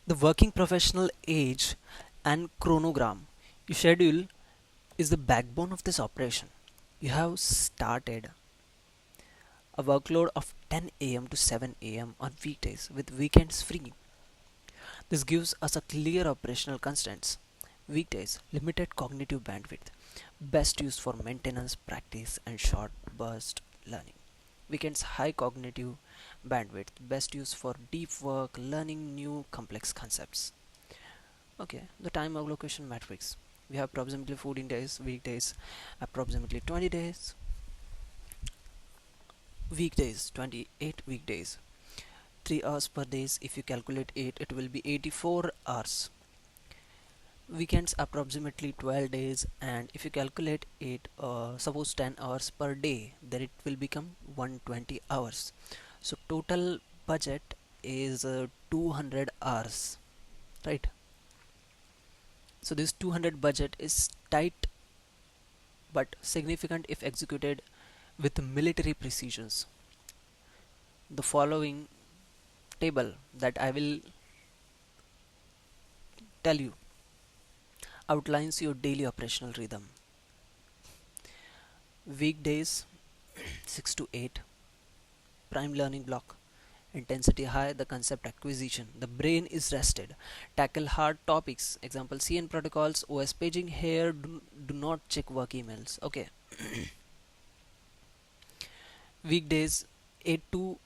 The working professional age and chronogram you schedule is the backbone of this operation. You have started a workload of 10 a.m. to 7 a.m. on weekdays with weekends free. This gives us a clear operational constraints. Weekdays, limited cognitive bandwidth, best used for maintenance, practice, and short burst learning. Weekends, high cognitive bandwidth, best used for deep work, learning new complex concepts. Okay, the time allocation matrix. We have approximately 14 days, weekdays, approximately 20 days, weekdays, 28 weekdays, 3 hours per days. If you calculate it will be 84 hours. Weekends approximately 12 days, and if you calculate it, suppose 10 hours per day, then it will become 120 hours. So total budget is 200 hours, right? So this 200 budget is tight but significant if executed with military precisions. The following table that I will tell you outlines your daily operational rhythm. Weekdays 6 to 8, prime learning block, intensity high, the concept acquisition, the brain is rested, tackle hard topics, example CN protocols, OS paging here, do not check work emails. Okay. Weekdays 8 to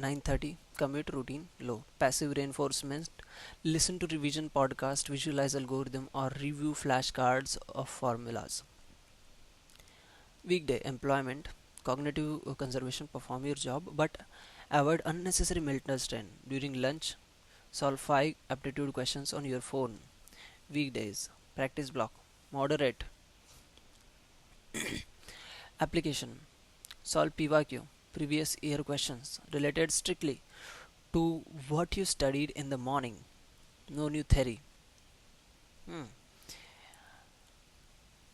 9:30, commute routine low, passive reinforcement, listen to revision podcast, visualize algorithm, or review flashcards of formulas. Weekday employment, cognitive conservation, perform your job but avoid unnecessary mental strain. During lunch, solve 5 aptitude questions on your phone. Weekdays practice block, moderate. Application, solve PYQ, previous year questions related strictly to what you studied in the morning. No new theory.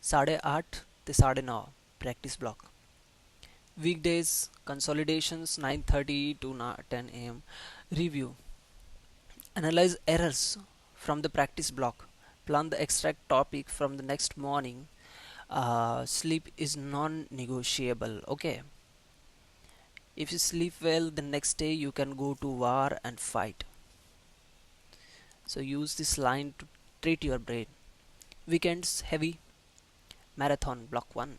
8:30 to 9:30 practice block. Weekdays consolidations 9:30 to 10 a.m. Review, analyze errors from the practice block, plan the extract topic from the next morning. Sleep is non-negotiable. Okay, if you sleep well, the next day you can go to war and fight. So use this line to treat your brain. Weekends heavy, marathon block 1,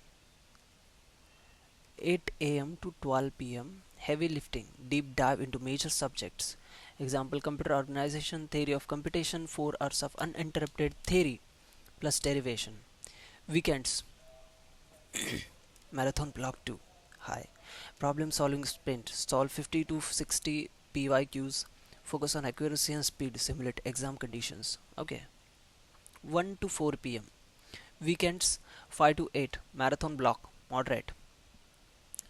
8 a.m. to 12 p.m. heavy lifting, deep dive into major subjects. Example, computer organization, theory of computation, 4 hours of uninterrupted theory plus derivation. Weekends marathon block 2, high, problem solving sprint, solve 50 to 60 PYQs, focus on accuracy and speed, simulate exam conditions. Okay, 1 to 4 p.m. Weekends 5 to 8, marathon block, moderate.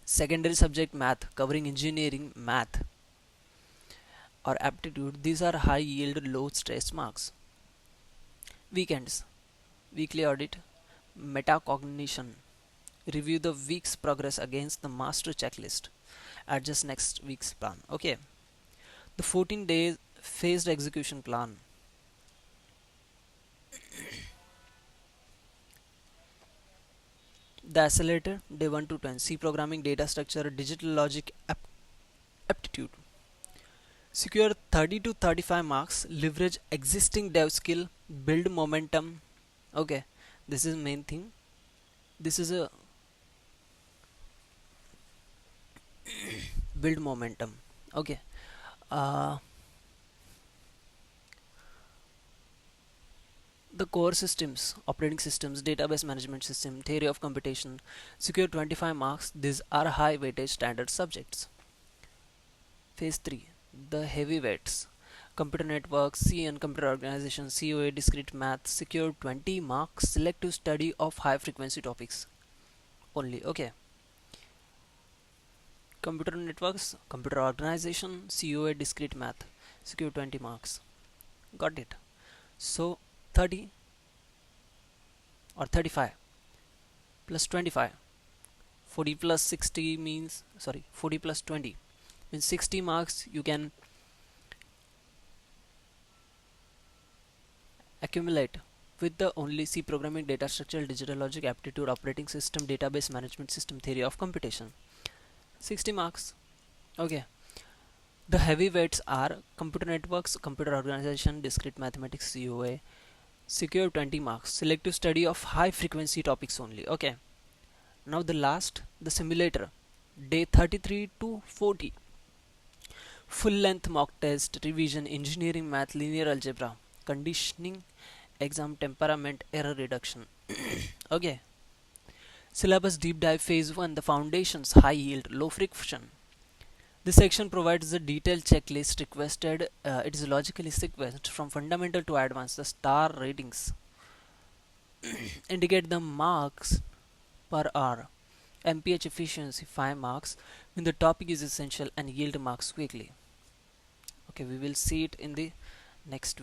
Secondary subject math, covering engineering, math, or aptitude, these are high yield, low stress marks. Weekends, weekly audit, metacognition, review the week's progress against the master checklist, adjust next week's plan. Okay, the 14 days phased execution plan. The accelerator, day 1 to 10, C programming, data structure, digital logic, aptitude. Secure 30 to 35 marks, leverage existing dev skill, build momentum. Okay, this is main thing. This is a build momentum. Okay, uh, the core systems, operating systems, database management system, theory of computation, secure 25 marks. These are high weightage standard subjects. Phase 3, the heavyweights, computer networks, C and computer organization, COA, discrete math, secure 20 marks, selective study of high frequency topics only. Okay, computer networks, computer organization, COA, discrete math, secure 20 marks. Got it? So 30 or 35 plus 25, 40 plus 60 means, sorry, 40 plus 20 means 60 marks. You can accumulate with the only C programming, data structure, digital logic, aptitude, operating system, database management system, theory of computation. 60 marks. Okay. The heavyweights are computer networks, computer organization, discrete mathematics, COA. Secure 20 marks. Selective study of high frequency topics only. Okay. Now the last, the simulator. Day 33 to 40. Full length mock test, revision, engineering math, linear algebra, conditioning, exam temperament, error reduction. Okay. Syllabus deep dive phase 1, the foundations, high yield, low friction. This section provides the detailed checklist requested. It is logically sequenced from fundamental to advanced. The star ratings indicate the marks per hour. MPH efficiency 5 marks when the topic is essential and yield marks quickly. Okay, we will see it in the next